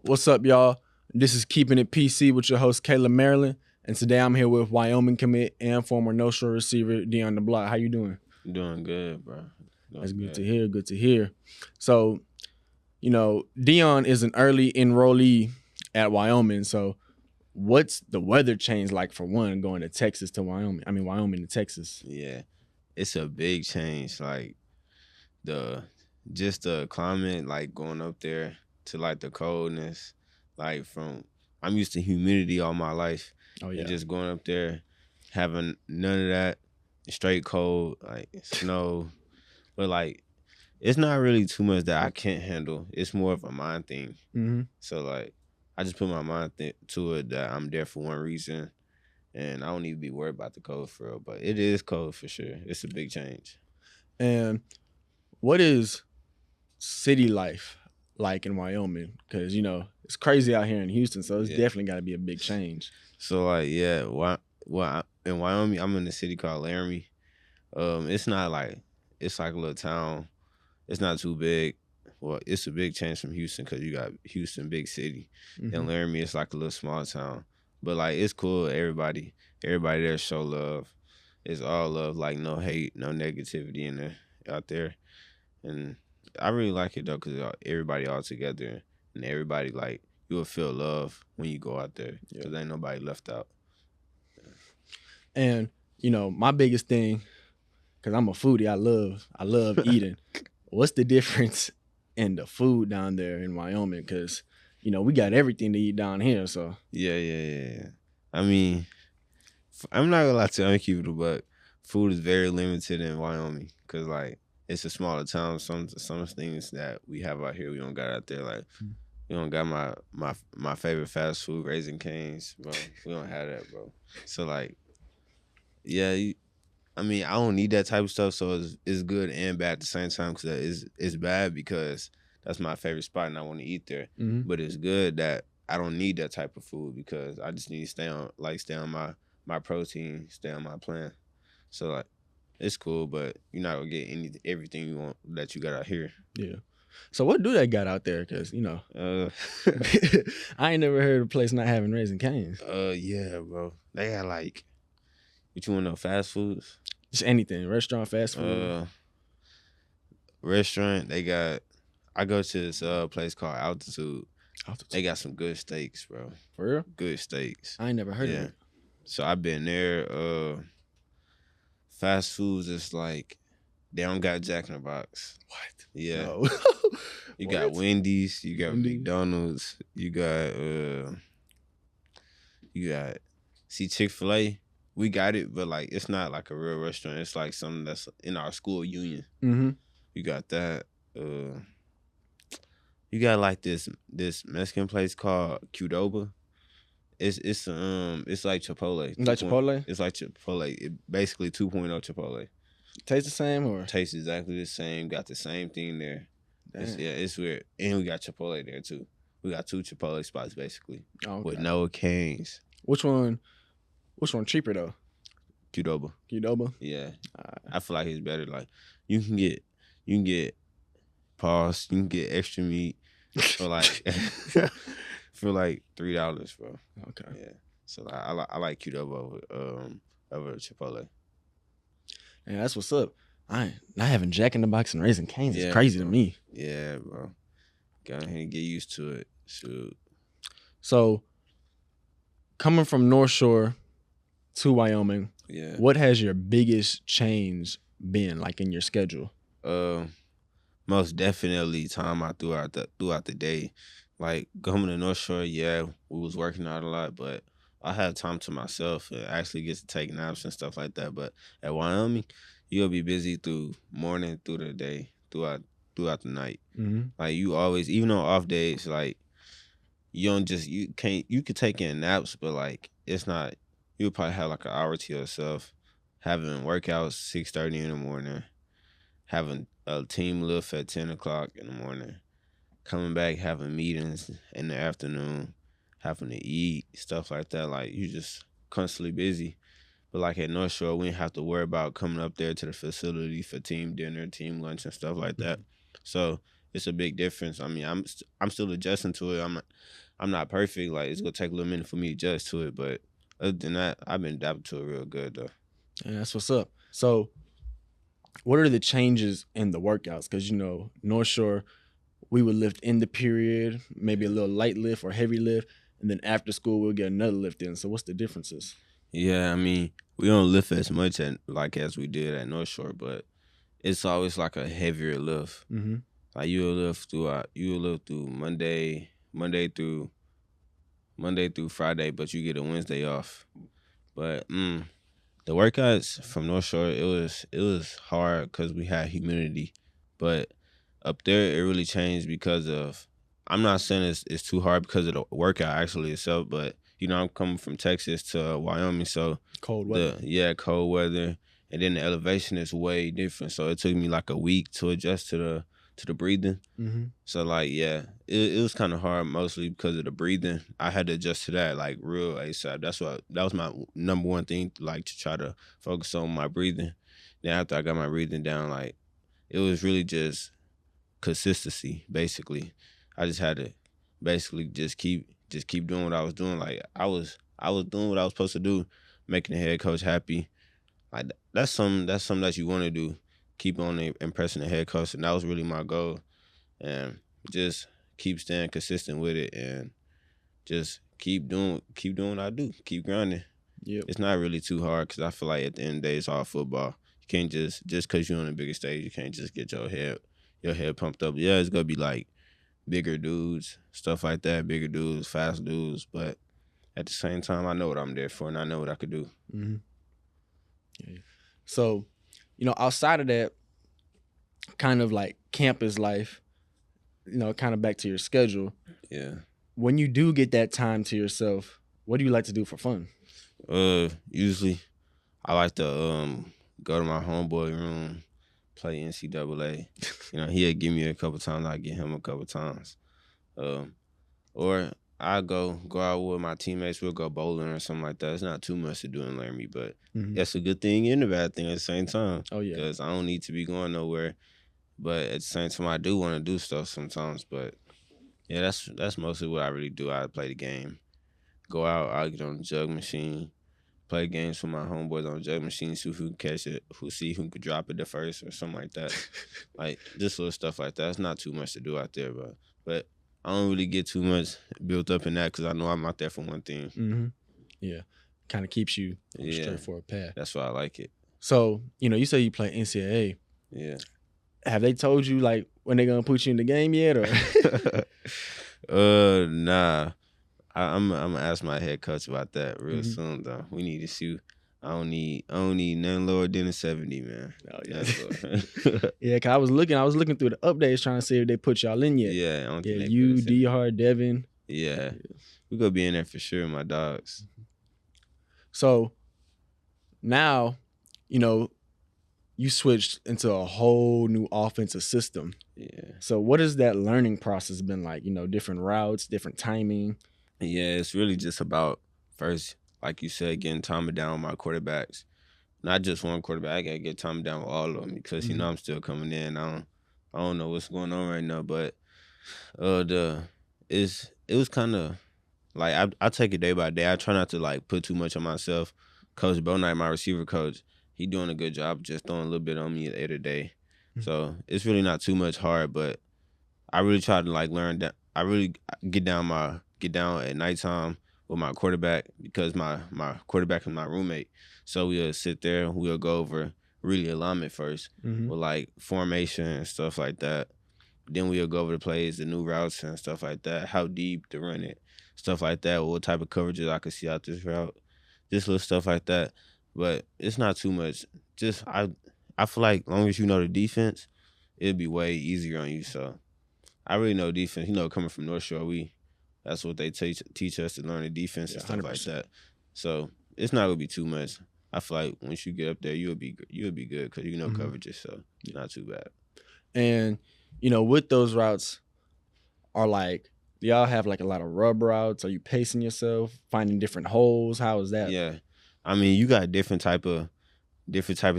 What's up, y'all? This is Keeping It PC with your host, Kayla Maryland. And today I'm here with Wyoming commit and former no-show receiver, Deion DeBlanc. How you doing? Doing good, bro. That's good to hear. Good to hear. So, Deion is an early enrollee at Wyoming. So, what's the weather change like for one, going to Texas to Wyoming? I mean, Wyoming to Texas. Yeah, it's a big change. Like the climate, like going up there to like the coldness, like I'm used to humidity all my life. Oh yeah. And just going up there, having none of that, straight cold, like snow, but like it's not really too much that I can't handle. It's more of a mind thing. Mm-hmm. So like I just put my mind to it that I'm there for one reason, and I don't need to be worried about the cold for real. But it is cold for sure. It's a big change. And what is city life like in Wyoming? Because it's crazy out here in Houston, so it's definitely got to be a big change. So like in Wyoming, I'm in a city called Laramie. It's not like it's like a little town. It's not too big. Well, it's a big change from Houston because you got Houston, big city, and Laramie it's like a little small town. But like it's cool. Everybody there show love. It's all love, like no hate, no negativity in there out there, and I really like it though because everybody all together and everybody like you will feel love when you go out there because ain't nobody left out. And my biggest thing, because I'm a foodie, I love eating. What's the difference in the food down there in Wyoming? Because we got everything to eat down here. So yeah. I mean, I'm not gonna lie to you, but food is very limited in Wyoming because like it's a smaller town. Some things that we have out here we don't got out there. Like we don't got my favorite fast food, Raising Cane's, bro. We don't have that, bro. So like, yeah. I mean, I don't need that type of stuff, so it's good and bad at the same time because it's bad because that's my favorite spot and I want to eat there. Mm-hmm. But it's good that I don't need that type of food because I just need to stay on my protein, stay on my plan. So like, it's cool, but you're not gonna get everything you want that you got out here. Yeah. So what do they got out there? Because I ain't never heard of a place not having Raising Cane's. Yeah, bro. They got like, what you want to know? Fast foods. Just anything, restaurant, fast food. Restaurant, they got. I go to this place called Altitude. They got some good steaks, bro. For real? Good steaks. I ain't never heard of it. So I've been there. Fast foods is like they don't got Jack in the Box. What? Yeah. No. You got Wendy's. You got McDonald's. You got see Chick-fil-A. We got it, but like it's not like a real restaurant. It's like something that's in our school union. Mm-hmm. You got that. You got like this Mexican place called Qdoba. It's like Chipotle. Like Chipotle? It's like Chipotle. It basically 2.0 Chipotle. Tastes the same or? Tastes exactly the same. Got the same thing there. It's weird. And we got Chipotle there too. We got 2 Chipotle spots basically with no canes. Which one cheaper though? Qdoba. Qdoba? Yeah. I feel like it's better. Like you can get pause, you can get extra meat for like for like $3, bro. Okay. Yeah. So like, I like Qdoba over Chipotle. And that's what's up. Not having Jack in the Box and Raising Cane's is crazy to me. Yeah, bro. Go ahead and get used to it. Shoot. So coming from North Shore to Wyoming, what has your biggest change been like in your schedule? Most definitely time I throughout the day. Like coming to North Shore, we was working out a lot, but I had time to myself and actually get to take naps and stuff like that. But at Wyoming, you'll be busy through morning, through the day, throughout the night. Mm-hmm. Like you always, even on off days, like you could take in naps, but like it's not. You'll probably have like an hour to yourself, having workouts 6:30 in the morning, having a team lift at 10 o'clock in the morning, coming back, having meetings in the afternoon, having to eat, stuff like that. Like you just constantly busy. But like at North Shore, we didn't have to worry about coming up there to the facility for team dinner, team lunch, and stuff like that. So it's a big difference. I mean, I'm still adjusting to it. I'm not perfect. Like it's gonna take a little minute for me to adjust to it, but other than that, I've been adapting to it real good though. And that's what's up. So, what are the changes in the workouts? Because North Shore, we would lift in the period, maybe a little light lift or heavy lift, and then after school we'll get another lift in. So, what's the differences? Yeah, I mean, we don't lift as much as we did at North Shore, but it's always like a heavier lift. Mm-hmm. Like you'll lift through Monday through Friday, but you get a Wednesday off. But the workouts from North Shore, it was hard because we had humidity, but up there it really changed because of. I'm not saying it's too hard because of the workout actually itself, but I'm coming from Texas to Wyoming, so Cold weather. Cold weather, and then the elevation is way different. So it took me like a week to adjust to the breathing. Mm-hmm. So like it was kind of hard mostly because of the breathing. I had to adjust to that like real ASAP. That was my number one thing, like to try to focus on my breathing. Then after I got my breathing down, like it was really just consistency basically. I just had to basically just keep doing what I was doing. Like I was doing what I was supposed to do, making the head coach happy. Like that's something that you want to do. Keep on impressing the head coach, and that was really my goal. And just keep staying consistent with it, and just keep doing what I do. Keep grinding. Yep. It's not really too hard because I feel like at the end of the day, it's all football. You can't just because you're on the bigger stage, you can't just get your head pumped up. Yeah, it's gonna be like bigger dudes, stuff like that, bigger dudes, fast dudes, but at the same time, I know what I'm there for, and I know what I could do. Mm-hmm. Yeah. So, outside of that, kind of like campus life, kind of back to your schedule. Yeah. When you do get that time to yourself, what do you like to do for fun? Usually, I like to go to my homeboy room, play NCAA. He'll give me a couple times. I get him a couple times. Or I go out with my teammates. We'll go bowling or something like that. It's not too much to do in Laramie, but that's a good thing and a bad thing at the same time. Oh yeah, because I don't need to be going nowhere, but at the same time, I do want to do stuff sometimes. But yeah, that's mostly what I really do. I play the game, go out, I get on the jug machine, play games with my homeboys on the jug machine, see who can catch it, who could drop it the first or something like that. Like just little stuff like that. It's not too much to do out there, but I don't really get too much built up in that because I know I'm out there for one thing. Mm-hmm. Yeah, kind of keeps you on a straightforward path. That's why I like it. So you say you play NCAA. Yeah. Have they told you like when they're gonna put you in the game yet, or? Nah. I'm gonna ask my head coach about that real soon though. We need to shoot. I don't need nothing lower than a 70, man. Oh yeah. Yeah, cause I was looking through the updates trying to see if they put y'all in yet. Yeah, I don't think they you, D-Hard, Devin. Yeah. We gonna be in there for sure, my dogs. So now, you switched into a whole new offensive system. Yeah. So what has that learning process been like? Different routes, different timing. Yeah, it's really just about first, like you said, getting time down with my quarterbacks. Not just one quarterback. I gotta get time down with all of them because I'm still coming in. I don't know what's going on right now, but it was kind of like I take it day by day. I try not to like put too much on myself. Coach Bo Knight, my receiver coach, he doing a good job just throwing a little bit on me every day. So it's really not too much hard, but I really try to like learn that. I really get down at nighttime with my quarterback because my quarterback is my roommate. So we'll sit there and we'll go over really alignment first with like formation and stuff like that. Then we'll go over the plays, the new routes and stuff like that, how deep to run it, stuff like that, what type of coverages I could see out this route, just little stuff like that. But it's not too much. Just I feel like as long as you know the defense, it'll be way easier on you. So I really know defense. Coming from North Shore, that's what they teach us to learn the defense and stuff 100%. Like that. So it's not gonna be too much. I feel like once you get up there, you'll be good because you know coverages, so it's not too bad. And with those routes, do y'all have like a lot of rub routes? Are you pacing yourself, finding different holes? How is that? Yeah, I mean you got different type of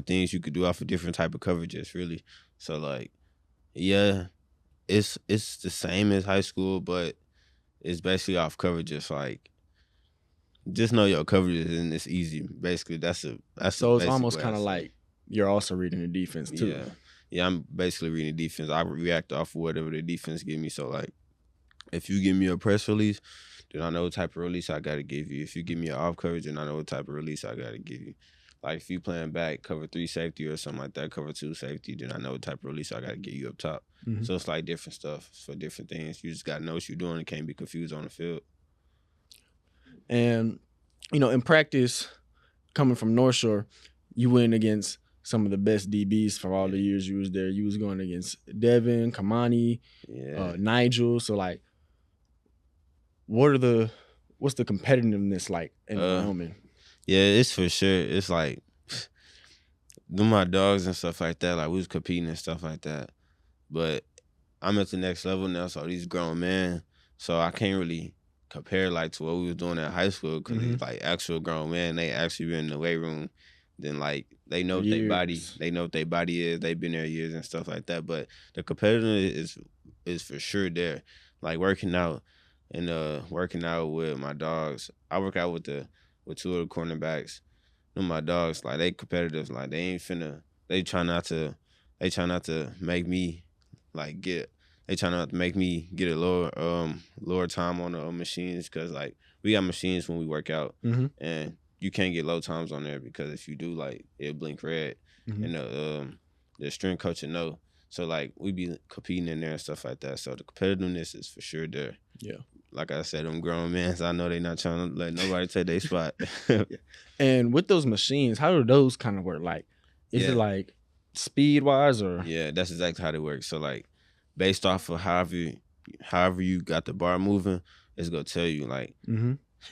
things you could do off of different type of coverages, really. So like, yeah. it's the same as high school, but it's basically off coverage. Just know your coverages and it's easy. Basically, that's the So it's basic almost way I kind of say. like you're also reading the defense too. Yeah, yeah. I'm basically reading defense. I react off of whatever the defense give me. So like, if you give me a press release, then I know what type of release I got to give you. If you give me an off coverage, then I know what type of release I got to give you. Like if you playing back cover 3 safety or something like that, cover 2 safety, then I know what type of release I got to give you up top. Mhm. So it's like different stuff for different things. You just got to know what you're doing and can't be confused on the field. And in practice, coming from North Shore, you went against some of the best DBs for all the years you was there. You was going against Devin, Kamani, Nigel. So like, what's the competitiveness like in Wyoming? Yeah, it's for sure. It's like them my dogs and stuff like that. Like we was competing and stuff like that. But I'm at the next level now, so these grown men, so I can't really compare like to what we was doing at high school because it's like actual grown men. They actually been in the weight room. Then like they know what their body is. They've been there years and stuff like that. But the competitiveness is for sure there. Like working out and working out with my dogs. I work out with 2 of the cornerbacks. Them my dogs, like they competitive. Like they ain't finna. They try not to make me like they trying not to make me get a lower time on the machines because like we got machines when we work out and you can't get low times on there because if you do like it'll blink red and the strength coach will know. So like we be competing in there and stuff like that. So the competitiveness is for sure there. Yeah. Like I said, them grown men, I know they not trying to let nobody take their spot. And with those machines, how do those kind of work? Like, is it like speed wise or? Yeah, that's exactly how they work. So like, based off of however you got the bar moving, it's gonna tell you. Like,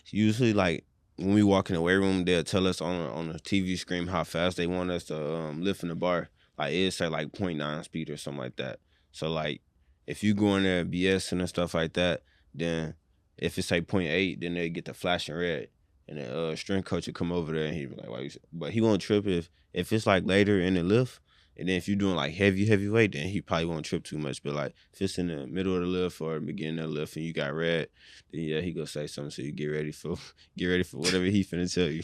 usually like when we walk in the weight room, they'll tell us on the TV screen how fast they want us to lift in the bar. Like it say like 0.9 speed or something like that. So like, if you go in there BS and stuff like that, then if it's like 0.8, then they get the flashing red. And the strength coach would come over there and he'd be like, "Why you?" But he won't trip if it's like later in the lift. And then if you're doing like heavy weight, then he probably won't trip too much. But like if it's in the middle of the lift or beginning of the lift and you got red, then yeah, he gonna say something so you get ready for whatever he finna tell you.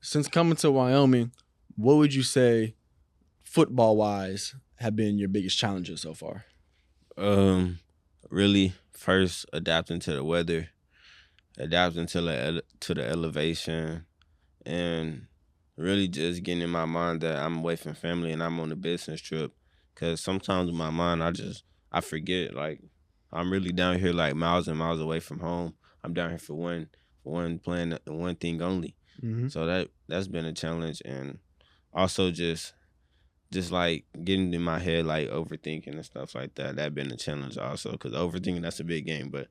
Since coming to Wyoming, what would you say, football wise, have been your biggest challenges so far? Really, first adapting to the weather, adapting to the elevation, and really just getting in my mind that I'm away from family and I'm on a business trip. Cause sometimes in my mind I forget like I'm really down here like miles and miles away from home. I'm down here for one plan, one thing only. So that's been a challenge, and also just like getting in my head like overthinking and stuff like that. That been a challenge also because overthinking that's a big game, but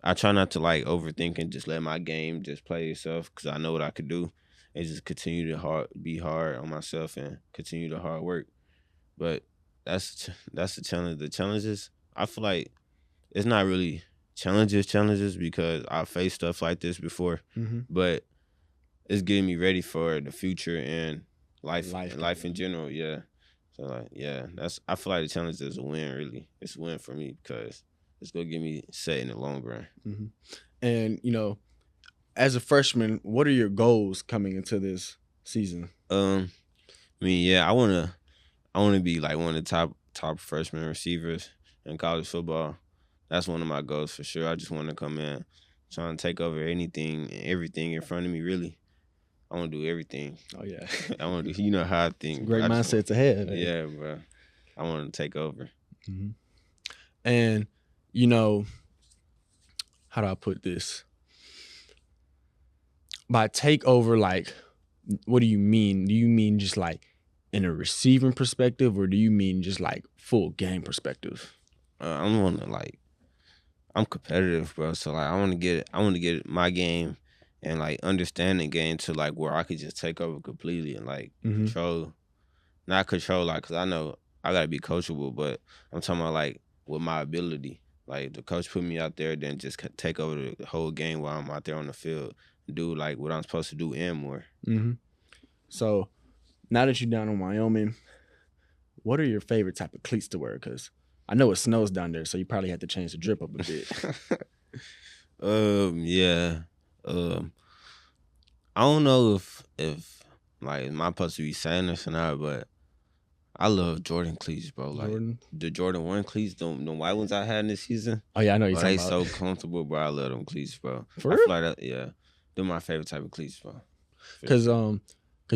I try not to like overthink and just let my game just play itself because I know what I could do and just continue to be hard on myself and continue the hard work. But that's the challenge. The challenges, I feel like it's not really challenges because I faced stuff like this before, but it's getting me ready for the future and life in general. Yeah. So like, yeah, I feel like the challenge is a win. Really, it's a win for me because it's gonna get me set in the long run. And as a freshman, what are your goals coming into this season? I mean, yeah, I wanna be like one of the top freshman receivers in college football. That's one of my goals for sure. I just want to come in, trying to take over anything and everything in front of me. Really, I want to do everything. Oh yeah, I want to do. You know how I think. Great mindsets ahead. Yeah, bro. I want to take over. And how do I put this? By take over, like, what do you mean? Do you mean just like in a receiving perspective, or do you mean just like full game perspective? I'm competitive, bro. So like, I want to get my game and like understand the game to like where I could just take over completely and like not control, like, cause I know I gotta be coachable, but I'm talking about like with my ability. Like the coach put me out there, then just take over the whole game while I'm out there on the field, do like what I'm supposed to do and more. So now that you're down in Wyoming, what are your favorite type of cleats to wear? Because I know it snows down there, so you probably had to change the drip up a bit. Yeah. I don't know if like am I supposed to be saying this or not, but I love Jordan cleats, bro. Like Jordan? the Jordan 1 cleats, the white ones I had in this season. Oh yeah, I know you're They talking about. so comfortable, bro. I love them cleats, bro. For I real? feel like that, yeah. They're my favorite type of cleats, bro. Because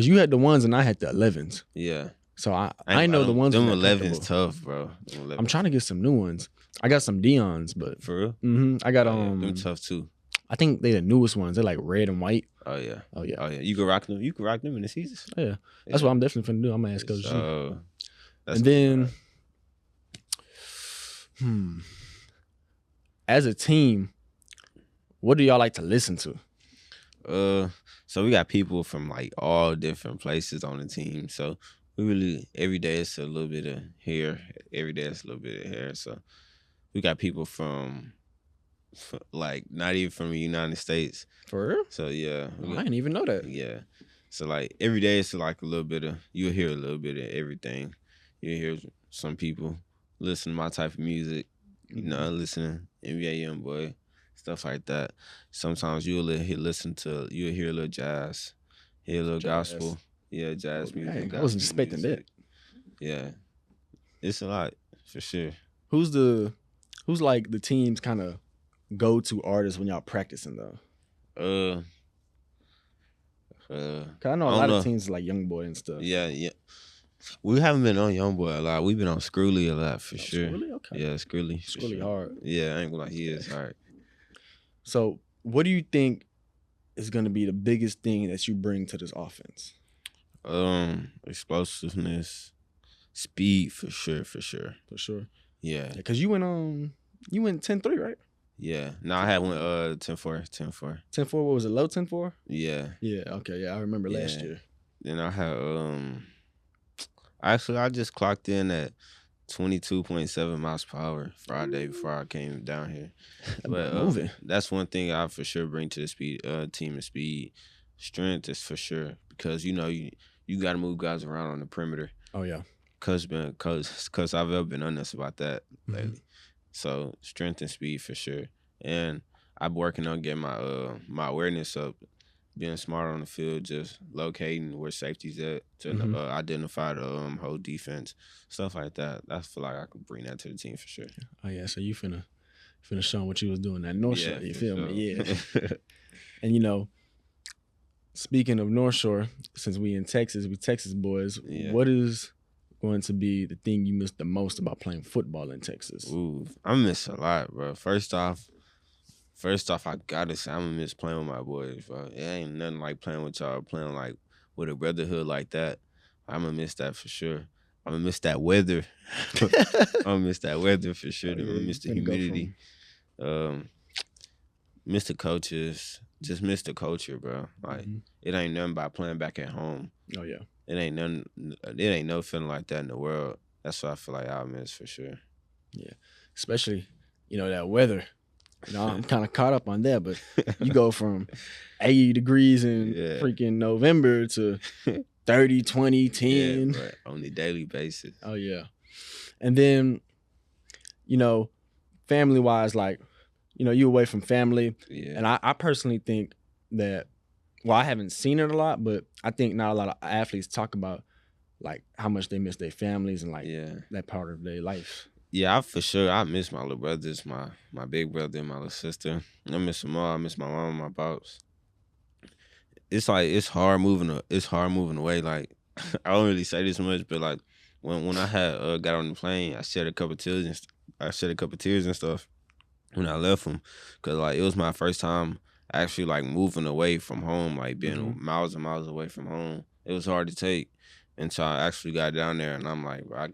you had the ones and I had the 11s. Yeah. So I know the ones. Them was 11's tough, bro. I'm trying to get some new ones. I got some Deion's, but for real. I got them tough too. I think they the newest ones. They're like red and white. Oh yeah. Oh yeah. Oh yeah. You can rock them. You can rock them in the season. Oh, yeah. That's what I'm definitely finna do. I'm gonna ask Coach G. And then, as a team, what do y'all like to listen to? So we got people from like all different places on the team. So we really every day it's a little bit of here. Every day it's a little bit of here. So we got people from like not even from the United States. For real? So yeah. I didn't even know that. Yeah. So like every day it's like a little bit of you'll hear a little bit of everything. You'll hear some people listen to my type of music, you know, listening NBA YoungBoy, stuff like that. Sometimes you'll hear a little jazz, hear a little gospel. Yeah, jazz music. Dang, I wasn't expecting that. Yeah. It's a lot, for sure. Who's like the team's kind of go-to artist when y'all practicing though? 'Cause I know a lot of teams like YoungBoy and stuff. Yeah. We haven't been on YoungBoy a lot. We've been on Screwly a lot for sure. Screwly? Okay. Yeah, Screwly. Screwly hard. Yeah, I ain't gonna lie, he is hard. So, what do you think is gonna be the biggest thing that you bring to this offense? Explosiveness, speed for sure. For sure. Yeah. Because you went 10-3, right? Yeah. No, I had one 10-4. 10-4, what was it, low 10-4? Yeah. Yeah, okay, yeah, I remember last year. Then I had actually I just clocked in at 22.7 miles per hour Friday before I came down here. But moving. That's one thing I for sure bring to the speed team is speed. Strength is for sure. Because you gotta move guys around on the perimeter. Oh yeah. Cause I've ever been honest about that lately. So strength and speed for sure. And I'm working on getting my awareness up, being smart on the field, just locating where safety's at to identify the whole defense, stuff like that. I feel like I could bring that to the team for sure. Oh yeah, so you finna show them what you was doing at North Shore. You feel me? Yeah. And speaking of North Shore, since we in Texas, we Texas boys. Yeah. What is going to be the thing you miss the most about playing football in Texas? Ooh, I miss a lot, bro. First off, I gotta say I'm gonna miss playing with my boys, bro. It ain't nothing like playing with y'all, playing like with a brotherhood like that. I'm gonna miss that for sure. I'm gonna miss that weather. I'm gonna miss that weather for sure. I'm gonna miss the humidity. Miss the coaches. Just miss the culture, bro. Like it ain't nothing about playing back at home. Oh yeah. It ain't no feeling like that in the world. That's what I feel like I'll miss for sure. Yeah. Especially, that weather. I'm kind of caught up on that, but you go from 80 degrees in freaking November to 30, 20, 10. Yeah, right. On a daily basis. Oh, yeah. And then, family-wise, like, you away from family. Yeah. And I personally think that, well, I haven't seen it a lot, but I think not a lot of athletes talk about, like, how much they miss their families and, like, that part of their life. Yeah, I miss my little brothers, my big brother and my little sister. I miss them all. I miss my mom and my pops. It's like it's hard moving away. Like I don't really say this much, but like when I had got on the plane, I shed a couple tears and stuff when I left them, cause like it was my first time actually like moving away from home, like being miles and miles away from home. It was hard to take until I actually got down there, and I'm like, bro,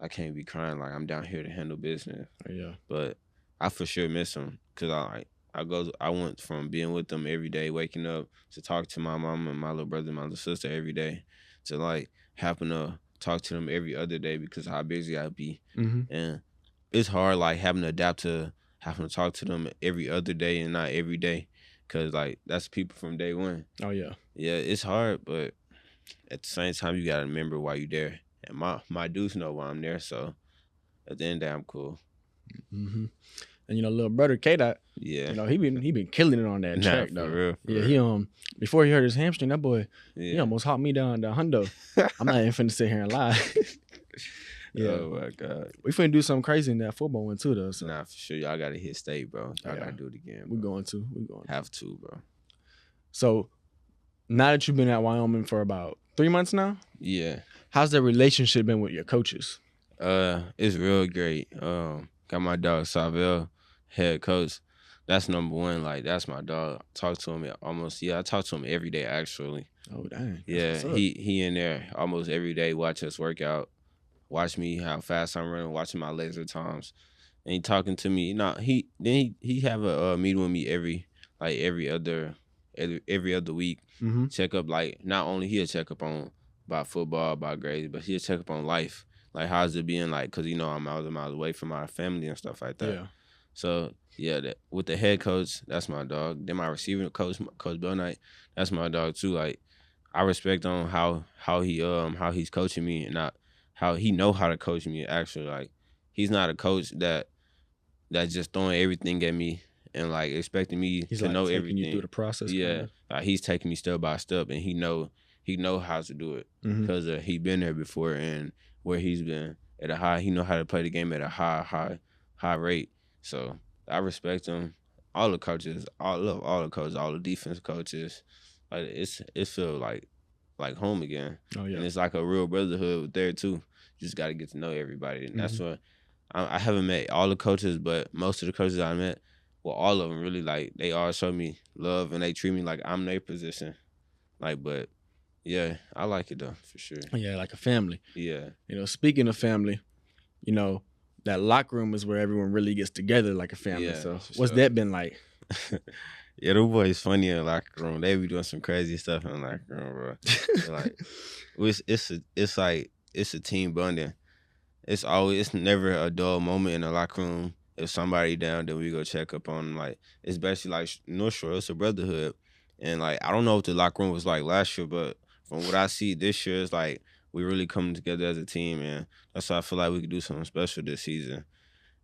I can't be crying, like I'm down here to handle business. Yeah. But I for sure miss them, cause I went from being with them every day, waking up to talk to my mom and my little brother and my little sister every day, to like happen to talk to them every other day because of how busy I'd be. And it's hard like having to adapt to having to talk to them every other day and not every day, cause like that's people from day one. Oh yeah. Yeah, it's hard, but at the same time you gotta remember why you there. and my dudes know why I'm there. So at the end of the day, I'm cool. Mm-hmm. And little brother K Dot, Yeah. he been killing it on that Nah, track for though. real, for Yeah, real. he before he hurt his hamstring, that boy he Yeah. almost hopped me down the hundo. I'm not even finna sit here and lie. Yeah, Oh my God. we finna do something crazy in that football one too though. So Nah, for sure. Y'all gotta hit state, bro. Y'all Yeah. gotta do it again. we Bro. going to. Have to, bro. So now that you've been at Wyoming for about 3 months now, Yeah. how's the relationship been with your coaches? It's real great. Got my dog Savell, head coach. That's number one. Like, that's my dog. Talk to him I talk to him every day actually. Oh dang. Yeah, That's what's up. he in there almost every day, watch us work out, watch me how fast I'm running, watching my laser times. And he talking to me. He have a meeting with me every other week. Mm-hmm. Check up, like, not only he'll check up on about football, about grades, but he'll check up on life. Like, how's it being, like, because I'm miles and miles away from my family and stuff like that. Yeah. So yeah, with the head coach, that's my dog. Then my receiving coach, Coach Bill Knight, that's my dog too. Like, I respect on how he's coaching me, and not how he know how to coach me. Actually, like, he's not a coach that's just throwing everything at me and like expecting me He's to like know taking everything. you through the process. Yeah, like, he's taking me step by step, and he know how to do it Mm-hmm. because he been there before, and where he's been at a high, he know how to play the game at a high rate. So I respect him. All the coaches, I love all the coaches, all the defense coaches. Like, it feel like home again. Oh yeah. And it's like a real brotherhood there too. You just got to get to know everybody, and that's what I haven't met all the coaches, but most of the coaches I met, well, all of them really, like, they all show me love and they treat me like I'm their position. Like, but yeah, I like it though, for sure. Yeah, like a family. Yeah. Speaking of family, that locker room is where everyone really gets together like a family. Yeah, So for what's sure. that been like? Yeah, them boys funny in the locker room. They be doing some crazy stuff in the locker room, bro. Like, it's a team bonding. It's never a dull moment in the locker room. If somebody down, then we go check up on them. Like, it's basically like North Shore. It's a brotherhood, and like, I don't know what the locker room was like last year, but from what I see this year, it's like we really coming together as a team, and that's why I feel like we could do something special this season.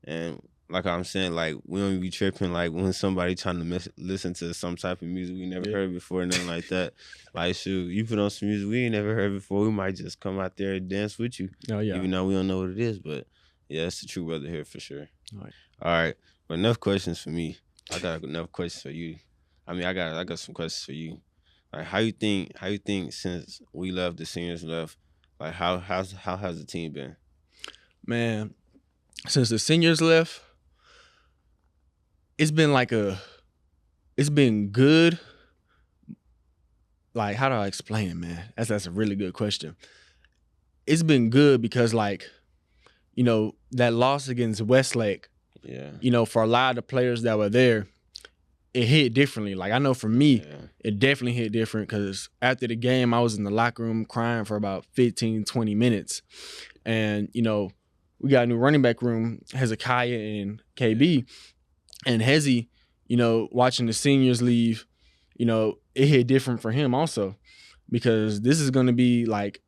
And like I'm saying, like, we don't be tripping like when somebody trying to listen to some type of music we never heard before, nothing like that. Like, shoot, you put on some music we ain't never heard before, we might just come out there and dance with you. Oh yeah. Even though we don't know what it is, but yeah, it's the true brother here for sure. All right. But enough questions for me. I got enough questions for you. I mean, I got some questions for you. Like, how you think since we left, the seniors left, like, how has the team been? Man, since the seniors left, it's been good. Like, how do I explain it, man? That's a really good question. It's been good because, like, that loss against Westlake, Yeah. For a lot of the players that were there, it hit differently. Like, I know for me, it definitely hit different because after the game, I was in the locker room crying for about 15, 20 minutes. And, we got a new running back room, Hezekiah and KB. And Hezzy, watching the seniors leave, it hit different for him also because this is going to be like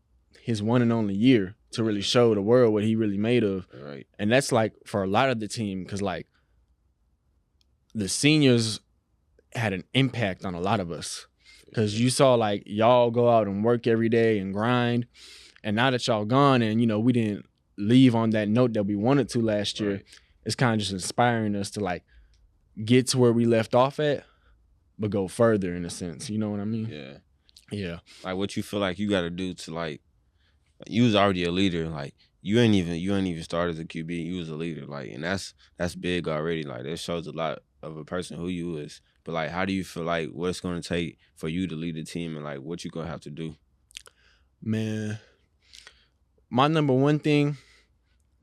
his one and only year to really show the world what he really made of. Right. And that's like for a lot of the team because, like, the seniors had an impact on a lot of us because you saw, like, y'all go out and work every day and grind. And now that y'all gone and, we didn't leave on that note that we wanted to last year, Right. It's kind of just inspiring us to, like, get to where we left off at, but go further in a sense. You know what I mean? Yeah. Yeah. Like, what you feel like you got to do to, like, you was already a leader. Like, you ain't even started as a QB. You was a leader. Like, and that's big already. Like, that shows a lot of a person who you is. But, like, how do you feel like what's going to take for you to lead the team and, like, what you going to have to do? Man, my number one thing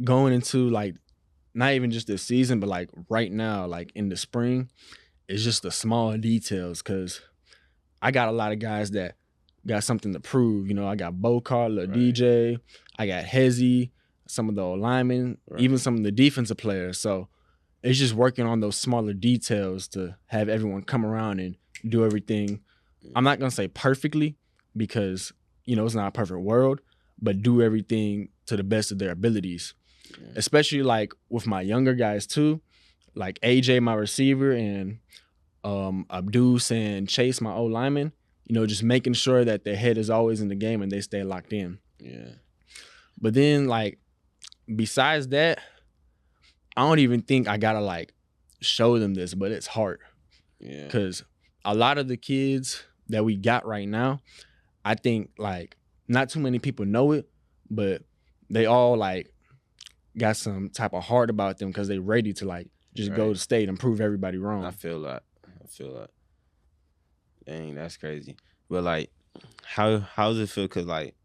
going into, like, not even just this season, but, like, right now, like, in the spring, is just the small details because I got a lot of guys that got something to prove. I got Bocart, Lil DJ, I got Hezzy, some of the old linemen, even some of the defensive players. So it's just working on those smaller details to have everyone come around and do everything. I'm not going to say perfectly because, it's not a perfect world, but do everything to the best of their abilities. Yeah. Especially like with my younger guys too, like AJ, my receiver, and Abdus and Chase, my old lineman. You know, just making sure that their head is always in the game and they stay locked in. Yeah. But then, like, besides that, I don't even think I gotta like show them this, but it's hard. Yeah. Because a lot of the kids that we got right now, I think like not too many people know it, but they all like got some type of heart about them because they ready to like just go to state and prove everybody wrong. I feel that. Dang, that's crazy. But like, how does it feel? Cause like,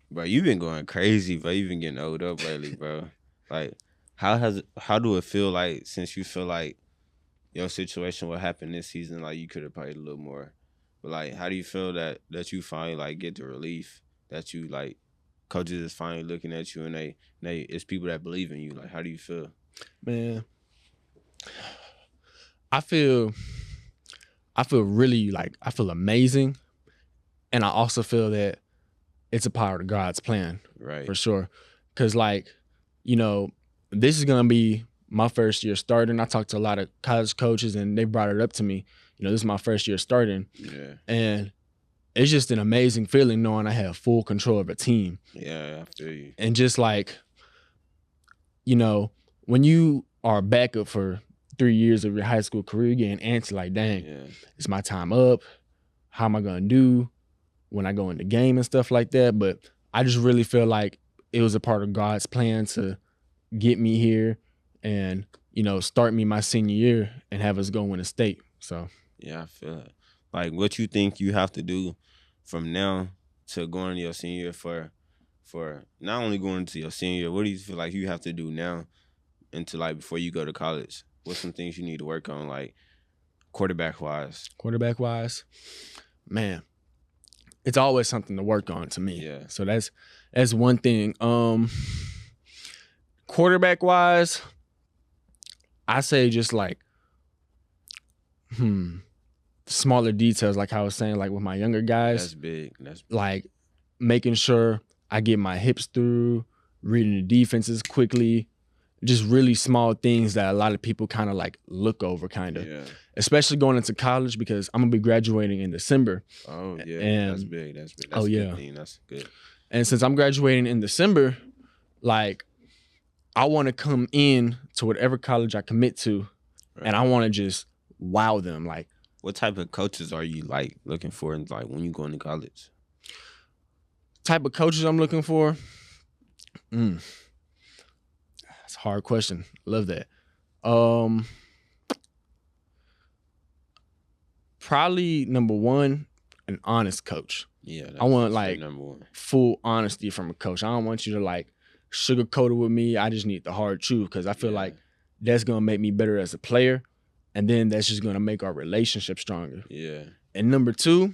bro, you've been going crazy, bro. You've been getting old up lately, bro. Like, how do it feel like since you feel like your situation, what happened this season, like you could have played a little more. But like, how do you feel that you finally like get the relief that you like coaches is finally looking at you and they it's people that believe in you? Like, how do you feel? Man, I feel really like I feel amazing, and I also feel that it's a part of God's plan, right? For sure. Cause like, you know, this is gonna be my first year starting. I talked to a lot of college coaches, and they brought it up to me. You know, this is my first year starting, and it's just an amazing feeling knowing I have full control of a team. Yeah, I feel you. And just like, you know, when you are a backup for 3 years of your high school career, you're getting antsy like, dang, it's my time up. How am I gonna do when I go in the game and stuff like that? But I just really feel like it was a part of God's plan to get me here and, you know, start me my senior year and have us go win a state. So yeah, I feel it. Like, what you think you have to do from now to going to your senior year for not only going to your senior year, what do you feel like you have to do now into like before you go to college? What's some things you need to work on, like quarterback wise? Quarterback wise, man, it's always something to work on to me. Yeah. So that's one thing. Quarterback wise, I say just like smaller details, like I was saying, like with my younger guys. That's big. Like making sure I get my hips through, reading the defenses quickly. Just really small things that a lot of people kind of like look over, kind of. Yeah. Especially going into college because I'm gonna be graduating in December. Oh yeah, and, that's big. That's big. That's a yeah, good thing. That's good. And since I'm graduating in December, like I want to come in to whatever college I commit to, and I want to just wow them. Like, what type of coaches are you like looking for, in, like when you go into college? Type of coaches I'm looking for. That's a hard question. Love that. Probably number one, an honest coach. Yeah, I want like number one. Full honesty from a coach. I don't want you to like sugarcoat it with me. I just need the hard truth because I feel like that's gonna make me better as a player, and then that's just gonna make our relationship stronger. Yeah. And number two,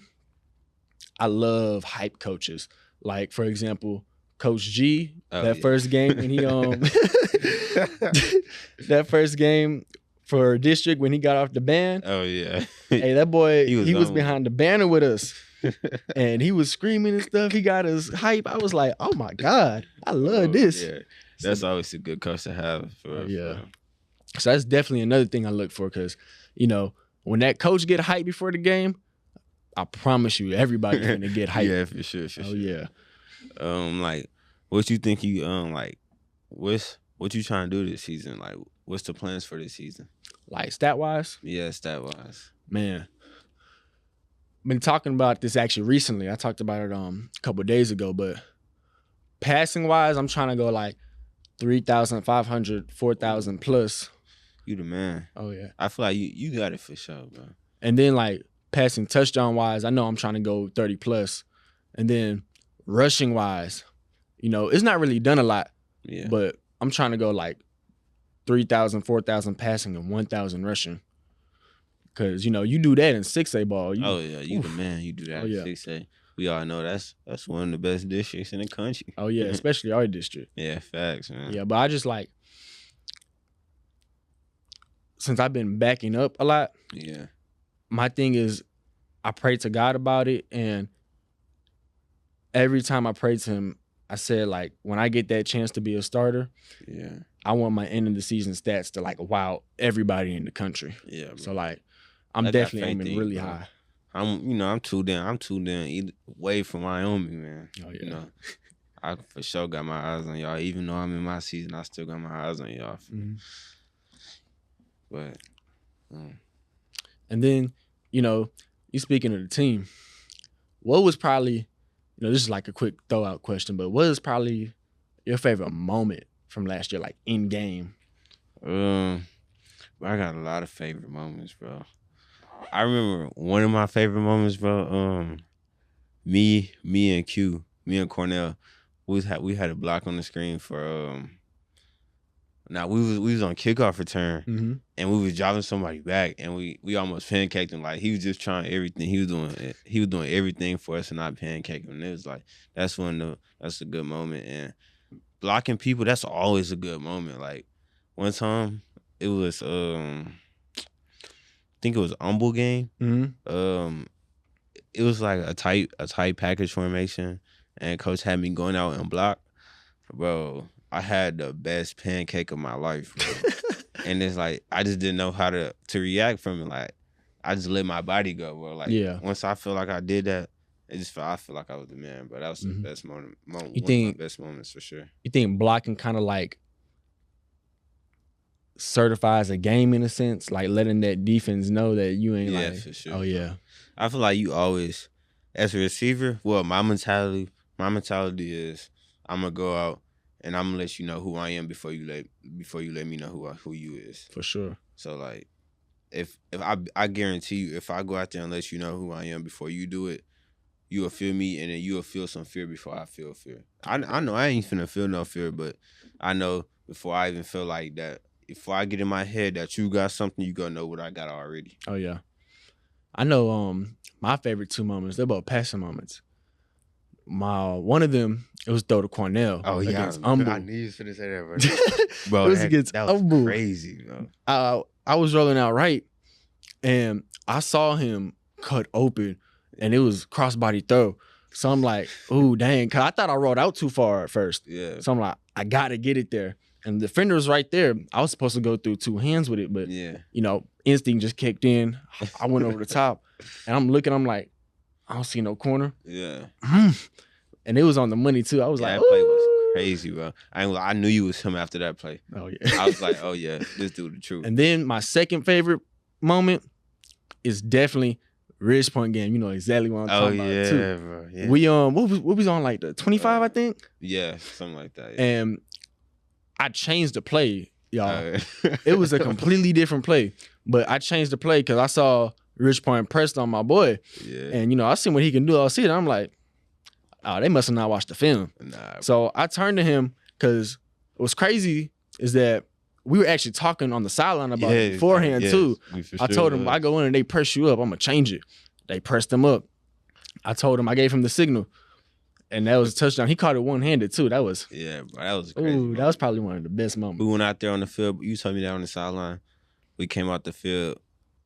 I love hype coaches. Like for example, Coach G. First game when he that first game for district when he got off the band. Oh yeah. Hey, that boy, he was behind the banner with us. And he was screaming and stuff. He got us hype. I was like, oh my God, I love this. Yeah. That's always a good coach to have. So that's definitely another thing I look for because, you know, when that coach get hype before the game, I promise you everybody's going to get hype. Yeah, for sure. Yeah. Like, what you think you, like, what you trying to do this season? Like, what's the plans for this season? Like stat-wise? Yeah, stat-wise. Man. Been talking about this actually recently. I talked about it a couple of days ago, but passing wise, I'm trying to go like 3,500, 4,000 plus. You the man. Oh yeah. I feel like you got it for sure, bro. And then like passing touchdown wise, I know I'm trying to go 30 plus. And then rushing wise, you know, it's not really done a lot. Yeah. But I'm trying to go like 3,000, 4,000 passing and 1,000 rushing. Cause you know you do that in 6A ball. You the man. You do that in 6A. We all know that's one of the best districts in the country. Oh yeah, especially our district. Yeah, facts, man. Yeah, but I just like since I've been backing up a lot. Yeah. My thing is, I pray to God about it, and every time I prayed to him, I said, like, when I get that chance to be a starter, I want my end of the season stats to like wow everybody in the country. Yeah, bro. So like, I'm I got definitely faith aiming in you, really bro. high. I'm too damn away from Wyoming, man. Oh yeah. You know, I for sure got my eyes on y'all. Even though I'm in my season, I still got my eyes on y'all. But, and then, you know, you speaking of the team, what was probably, you know, this is like a quick throw out question, but what is probably your favorite moment from last year, like in game? I got a lot of favorite moments, bro. I remember one of my favorite moments, bro. Me and Cornell, we had a block on the screen for Now we was on kickoff return, and we was driving somebody back, and we almost pancaked him. Like he was just trying everything. He was doing everything for us and not pancake him. And it was like that's a good moment. And blocking people, that's always a good moment. Like one time it was I think it was Humble game. It was like a tight package formation, and coach had me going out and block, bro. I had the best pancake of my life, bro. And it's like I just didn't know how to react from it. Like I just let my body go, bro. Like once I feel like I did that, I feel like I was the man. But that was the best moment. One of my best moments for sure. You think blocking kind of like certifies a game in a sense, like letting that defense know that you ain't like, for sure. Oh yeah. I feel like you always, as a receiver, well, my mentality is I'm gonna go out and I'm gonna let you know who I am before you let me know who you is. For sure. So like, if I guarantee you, if I go out there and let you know who I am before you do it, you will feel me, and then you will feel some fear before I feel fear. I know I ain't finna feel no fear, but I know before I even feel like that, if I get in my head that you got something, you gonna know what I got already. Oh yeah. I know my favorite two moments, they're both passing moments. One of them, it was throw to Cornell. Oh yeah, against Humble. I knew you was finna say that, bro. Bro, it was against that was Humble. crazy, bro. I was rolling out right, and I saw him cut open, and it was crossbody throw. So I'm like, ooh, dang, cause I thought I rolled out too far at first. Yeah. So I'm like, I gotta get it there. And the defender was right there. I was supposed to go through two hands with it, but you know, instinct just kicked in. I went over the top, and I'm looking. I'm like, I don't see no corner. Yeah. And it was on the money too. I was like, that play was crazy, bro. I knew you was him after that play. Oh yeah. I was like, oh yeah, this dude the truth. And then my second favorite moment is definitely Ridge Point game. You know exactly what I'm talking about too. Bro. Yeah. We what was on like the 25, I think. Yeah, something like that. Yeah. And I changed the play, y'all. It was a completely different play, but I changed the play because I saw Ridge Point pressed on my boy. Yeah. And you know, I seen what he can do. I see it. I'm like, oh, they must have not watched the film. Nah. So I turned to him because what's crazy is that we were actually talking on the sideline about it beforehand too. I told him, I go in and they press you up, I'm gonna change it. They pressed him up. I told him, I gave him the signal. And that was a touchdown. He caught it one-handed too. That was bro, that was crazy. Ooh, that was probably one of the best moments. We went out there on the field. You told me that on the sideline. We came out the field.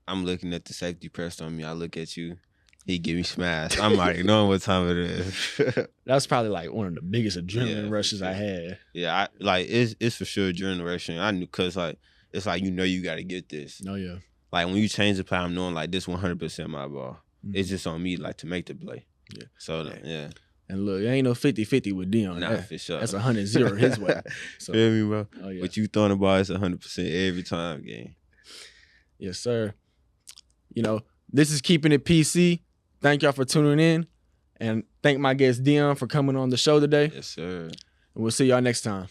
I'm looking at the safety pressed on me. I look at you. He give me smashed. I'm already knowing what time it is. That was probably like one of the biggest adrenaline rushes I had. Yeah, it's for sure adrenaline rushing. I knew because like it's like you got to get this. Oh yeah. Like when you change the play, I'm knowing like this 100% my ball. It's just on me like to make the play. Yeah. So yeah. And look, it ain't no 50-50 with Deion. Nah, for sure. That's 100-0 his way. So, feel me, bro? Oh, yeah. But you throwing the ball, it's 100% every time, game. Yes, sir. You know, this is Keeping It PC. Thank y'all for tuning in. And thank my guest Deion for coming on the show today. Yes, sir. And we'll see y'all next time.